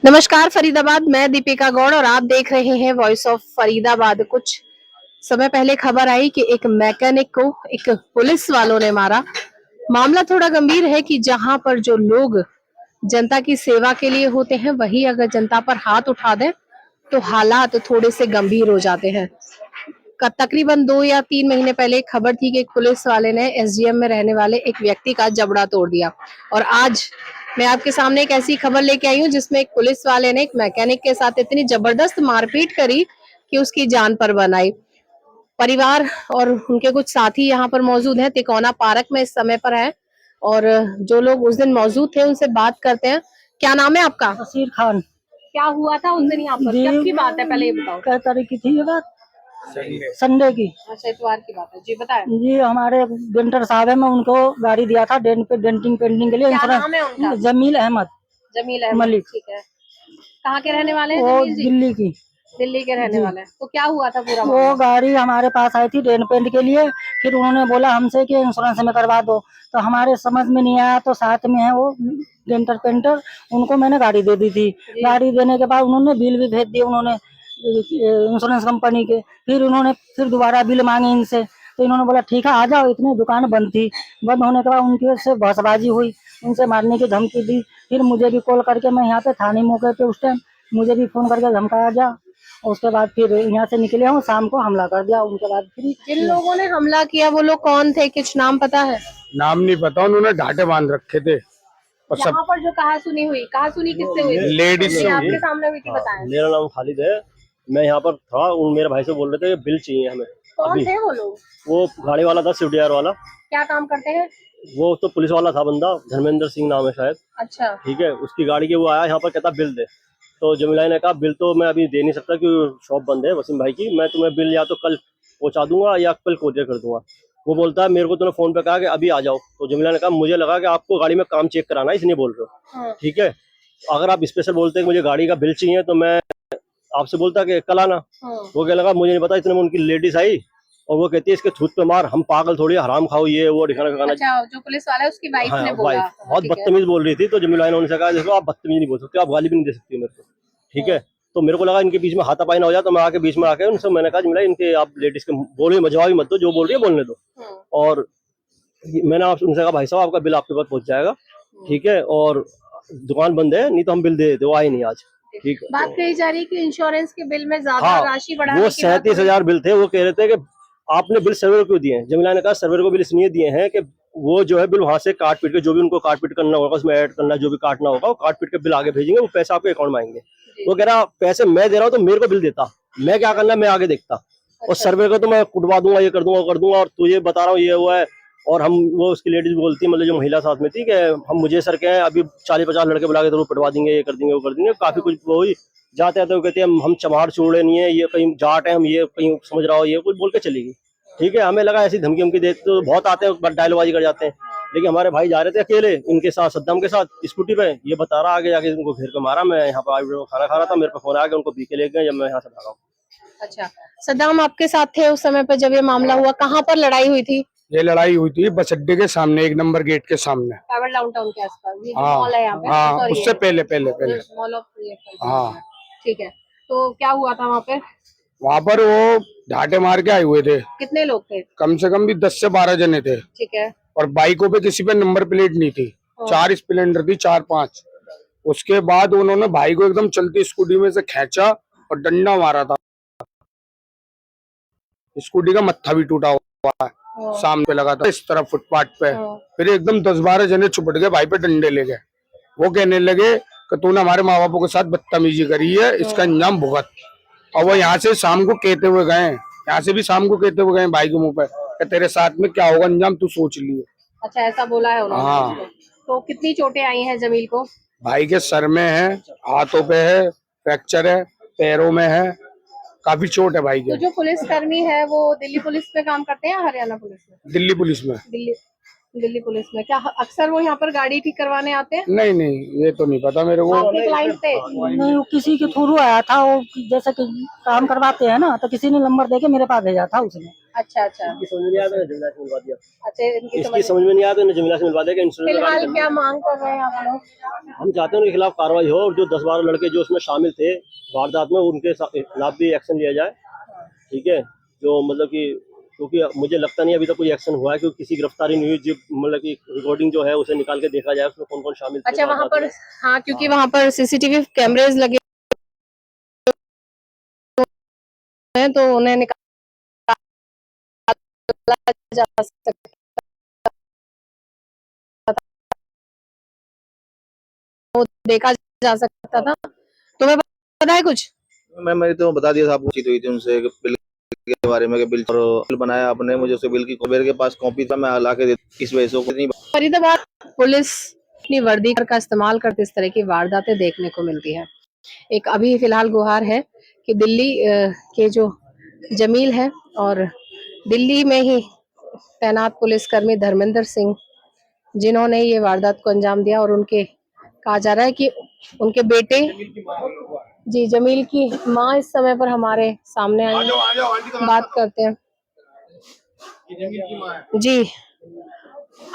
नमस्कार फरीदाबाद, मैं दीपिका गौड़ और आप देख रहे हैं वॉइस ऑफ फरीदाबाद। कुछ समय पहले खबर आई कि एक मैकेनिक को एक पुलिस वालों ने मारा। मामला थोड़ा गंभीर है कि जहां पर जो लोग जनता की सेवा के लिए होते हैं, वही अगर जनता पर हाथ उठा दें तो हालात थोड़े से गंभीर हो जाते हैं। तकरीबन 2 या 3 महीने पहले खबर थी कि एक पुलिस वाले ने एसडीएम में रहने वाले एक व्यक्ति का जबड़ा तोड़ दिया और आज मैं आपके सामने एक ऐसी खबर लेके आई हूँ जिसमें एक पुलिस वाले ने एक मैकेनिक के साथ इतनी जबरदस्त मारपीट करी कि उसकी जान पर बन आई। परिवार और उनके कुछ साथी यहाँ पर मौजूद हैं, तिकोना पार्क में इस समय पर है और जो लोग उस दिन मौजूद थे उनसे बात करते हैं। क्या नाम है आपका? बशीर खान। क्या हुआ था उस दिन यहाँ पर? कब की बात है, पहले ये बताओ। क्या तारीख की थी ये बात? संडे की। अच्छा, इतवार की बात है जी, बताएं। जी, हमारे डेंटर साहब है, मैं उनको गाड़ी दिया था डेंटिंग पेंटिंग के लिए। क्या नाम है उनका? जमील अहमद मलिक। ठीक है। कहाँ के रहने वाले हैं? वो जमील जी? दिल्ली की। दिल्ली के रहने वाले हैं। तो क्या हुआ था पूरा? वो गाड़ी हमारे पास आई थी डेंट पेंट के लिए, फिर उन्होंने बोला हमसे कि इंश्योरेंस में करवा दो, तो हमारे समझ में नहीं आया, तो साथ में है वो डेंटर पेंटर, उनको मैंने गाड़ी दे दी थी। गाड़ी देने के बाद उन्होंने बिल भी भेज दिए उन्होंने इंश्योरेंस कंपनी के। फिर उन्होंने दोबारा बिल मांगे इनसे, तो इन्होंने बोला ठीक है आ जाओ। इतनी दुकान बंद थी, बंद होने के बाद उनकी से बहसबाजी हुई, उनसे मारने की धमकी दी। फिर मुझे भी कॉल करके, मैं यहाँ पे थाने मौके पे उस टाइम मुझे भी फोन करके धमकाया जा, और उसके बाद फिर यहाँ से निकले हूँ, शाम को हमला कर दिया। उनके बाद फिर जिन लोगों ने हमला किया वो लोग कौन थे? कुछ नाम पता है? नाम नहीं पता, उन्होंने ढाटे बांध रखे थे और यहाँ पर जो कहासुनी हुई, कहासुनी किससे हुई? लेडीज आपके सामने हुई थी, बताएं। मेरा नाम खालिद है, मैं यहाँ पर था। मेरे भाई से बोल रहे थे कि बिल चाहिए हमें। कौन थे वो लोग? वो गाड़ी वाला था, स्विफ्ट डिजायर वाला। क्या काम करते हैं? वो तो पुलिस वाला था बंदा, धर्मेंद्र सिंह नाम है शायद। अच्छा, ठीक है, उसकी गाड़ी के वो आया यहाँ पर, कहता बिल दे। तो जमीला ने कहा बिल तो मैं अभी दे नहीं सकता क्योंकि शॉप बंद है वसीम भाई की, मैं तुम्हें बिल या तो कल पहुँचा दूंगा या कल कोरियर कर दूंगा। वो बोलता है मेरे को तूने फोन पे कहा कि अभी आ जाओ। तो जमीला ने कहा मुझे लगा कि आपको गाड़ी में काम चेक कराना है इसलिए बोल रहे हो। ठीक है, अगर आप स्पेशल बोलते हैं कि मुझे गाड़ी का बिल चाहिए तो मैं आपसे बोलता कि कल आना। वो क्या लगा, मुझे नहीं पता, इतने में उनकी लेडीज आई और वो कहती है इसके थूत पे मार, हम पागल थोड़ी हराम खाओ ये वो दिखाना खाना। अच्छा, जो पुलिस वाला है उसकी वाइफ ने बोला। वाइफ बहुत बदतमीज बोल रही थी। तो जमीला ने उनसे कहा देखो आप बदतमीज नहीं बोल सकते, आप गाली भी नहीं दे सकती मेरे को। ठीक है, तो मेरे को लगा इनके बीच में हाथापाई ना हो जाए, तो मैं आके बीच में आके उनसे मैंने कहा जमीला इनके आप लेडीज के बोले जवाब मत दो, जो बोल रही है बोलने दो। और मैंने आपसे उनसे कहा भाई साहब आपका बिल आपके पास पहुंच जाएगा। ठीक है, और दुकान बंद है, नहीं तो हम बिल दे देते। वो आए नहीं आज। ठीक है, बात कही जा रही है कि इंश्योरेंस के बिल में ज्यादा राशि बढ़ाने वो की बात 37,000 बिल थे। वो कह रहे थे कि आपने बिल सर्वर क्यों दिए हैं? जमीला ने कहा सर्वर को बिल इसलिए दिए हैं कि वो जो है बिल वहां से काट पीट के, जो भी उनको काट पीट करना होगा उसमें ऐड करना, जो भी काटना होगा वो काट पीट के बिल आगे भेजेंगे, वो पैसा आपके अकाउंट में आएंगे। वो कह रहा पैसे मैं दे रहा हूँ तो मेरे को बिल देता, मैं क्या करना मैं आगे देखता, और सर्वे को तो मैं कुटवा दूंगा, ये कर दूंगा वो कर दूंगा, और तुझे बता रहा हूँ ये वो है। और हम वो उसकी लेडीज बोलती है, मतलब जो महिला साथ में थी, कि हम मुझे सर के हैं अभी 40-50 लड़के बुला के जरूर पिटवा देंगे, ये कर देंगे वो कर देंगे। काफी कुछ वो हुई। जाते आते वो कहते हैं हम चमार चूड़े नहीं है, ये कहीं जाट है, हम ये कहीं समझ रहा हो, ये कुछ बोल के चली गई। ठीक है, हमें लगा ऐसी धमकी धमकी देते तो बहुत आते हैं, डायलॉगबाजी कर जाते हैं। लेकिन हमारे भाई जा रहे थे अकेले इनके साथ, सद्दाम के साथ स्कूटी पे, ये बता रहा आगे जाके उनको घेर के मारा। मैं यहाँ पर खाना खा रहा था, मेरे पे फोन आ गया, उनको पी के ले गए जब मैं यहाँ से भागा। अच्छा, सद्दाम आपके साथ थे उस समय पर जब ये मामला हुआ? कहाँ पर लड़ाई हुई थी? ये लड़ाई हुई थी बस अड्डे के सामने, 1 नंबर गेट के सामने। डाउनटाउन के आसपास, ये जो हाँ मॉल है यहाँ पे। हाँ, उससे पहले मॉल ऑफ। हाँ। ठीक है, तो क्या हुआ था वहाँ पे? वहाँ पर वो ढाटे मार के आए हुए थे। कितने लोग थे? कम से कम भी 10 से 12 जने थे। ठीक है, और बाइकों पे किसी पे नंबर प्लेट नहीं थी। 4 स्प्लेंडर थी, 4-5। उसके बाद उन्होंने भाई को एकदम चलती स्कूटी में से खींचा और डंडा मारा था। स्कूटी का मत्था भी टूटा हुआ है, सामने पे लगा था इस तरफ फुटपाथ पे। फिर एकदम 10-12 जने चुपट गए, भाई पे डंडे ले गए। वो कहने लगे कि तूने हमारे माँ बापों के साथ बदतमीजी करी है, इसका अंजाम भुगत। और वो यहाँ से शाम को कहते हुए गए, यहाँ से भी शाम को कहते हुए गए भाई के मुंह पे कि तेरे साथ में क्या होगा अंजाम तू सोच लियो। अच्छा, ऐसा बोला है उन्होंने? हाँ। तो कितनी चोटें आई हैं जमील को? भाई के सर में है, हाथों पे है, फ्रैक्चर है, पैरों में है, काफी चोट है भाई के। तो जो पुलिस कर्मी है वो दिल्ली पुलिस में काम करते हैं या हरियाणा पुलिस में? दिल्ली पुलिस में। दिल्ली पुलिस में। क्या अक्सर वो यहाँ पर गाड़ी ठीक करवाने आते हैं? नहीं नहीं, ये तो नहीं पता मेरे को। आपके क्लाइंट थे? नहीं, वो किसी के थ्रू आया था, वो जैसे कि काम करवाते हैं ना, तो किसी ने नंबर देके मेरे पास भेजा था उसने। अच्छा अच्छा इसकी समझ में नहीं आता, जमीला से मिलवा दिया। अच्छा, इनकी इसकी समझ में नहीं आता, जमीला से मिलवा दिया। इंश्योरेंस फिलहाल क्या मांग कर रहे हैं आप लोग? हम चाहते हैं उनके खिलाफ कार्रवाई हो, और जो 10-12 लड़के जो उसमें शामिल थे वारदात में, उनके खिलाफ भी एक्शन लिया जाए। ठीक है, जो मतलब कि, क्योंकि मुझे लगता नहीं अभी तक कोई एक्शन हुआ है, क्योंकि किसी गिरफ्तारी नहीं हुई। जो मतलब कि रिकॉर्डिंग जो है उसे निकाल के देखा जाए, उसमें कौन कौन शामिल थे अच्छा, वहाँ वारदात पर, में। हाँ, क्योंकि वहाँ पर सीसीटीवी कैमरेज लगे हैं, तो उन्हें निकाला जा सकता था, वो देखा जा सकता था। तुम्हें पता है कुछ? मेरी तो बता दिया था, पूछी हुई थी उनसे कि बिल के बारे में, कि बिल और बिल बनाया आपने, मुझे उसके बिल की मेरे के पास कॉपी था, मैं ला के दे, इस वजह से नहीं। फरीदाबाद पुलिस अपनी वर्दी का इस्तेमाल करते इस तरह की वारदातें देखने को मिलती है। एक अभी फिलहाल गुहार है कि दिल्ली के जो जमील है और दिल्ली में ही तैनात पुलिसकर्मी धर्मेंद्र सिंह, जिन्होंने ये वारदात को अंजाम दिया, और उनके कहा जा रहा है कि उनके बेटे जी जमील की माँ इस समय पर हमारे सामने आई है, बात करते हैं। जी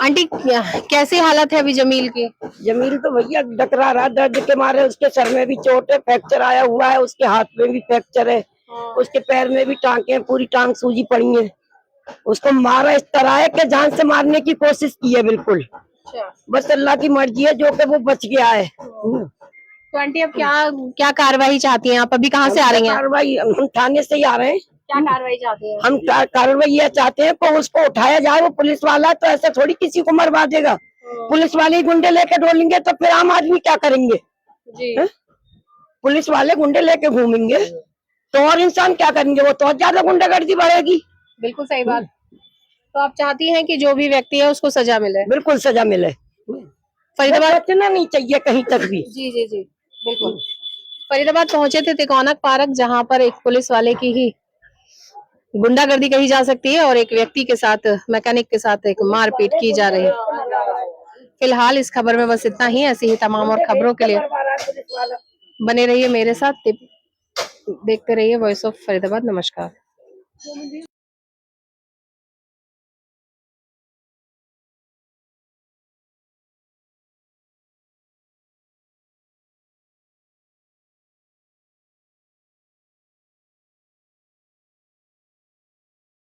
आंटी, कैसी हालत है अभी जमील की? जमील तो भैया डकरा रहा, दर्द के मारे। उसके सर में भी चोट है, फ्रैक्चर आया हुआ है, उसके हाथ में भी फ्रैक्चर है, उसके पैर में भी टांके हैं, पूरी टांग सूजी पड़ी है। उसको मारा इस तरह है कि जान से मारने की कोशिश की है, बिल्कुल। बस अल्लाह की मर्जी है, जो कि वो बच गया है। तो आंटी, अब क्या क्या कार्रवाई चाहती हैं आप? अभी कहाँ से आ रही हैं? कार्रवाई हम थाने से ही आ रहे हैं। क्या कार्रवाई चाहती हैं? हम कार्रवाई ये चाहते हैं कि उसको उठाया जाए। वो पुलिस वाला तो ऐसे थोड़ी किसी को मरवा देगा। पुलिस वाले ही गुंडे लेके डोलेंगे तो फिर आम आदमी क्या करेंगे? जी पुलिस वाले गुंडे लेके घूमेंगे तो और इंसान क्या करेंगे? वो तो ज्यादा गुंडागर्दी बढ़ेगी। बिल्कुल सही बात। तो आप चाहती हैं कि जो भी व्यक्ति है उसको सजा मिले? बिल्कुल सजा मिले। फरीदाबाद बचना नहीं चाहिए कहीं तक भी। जी जी जी बिल्कुल। फरीदाबाद पहुंचे थे तिकोनक पार्क, जहां पर एक पुलिस वाले की ही गुंडागर्दी कही जा सकती है और एक व्यक्ति के साथ, मैकेनिक के साथ एक मारपीट की जा रही है। फिलहाल इस खबर में बस इतना ही। ऐसी ही तमाम और खबरों के लिए बने रहिए मेरे साथ, देखते रहिए वॉइस ऑफ फरीदाबाद। नमस्कार।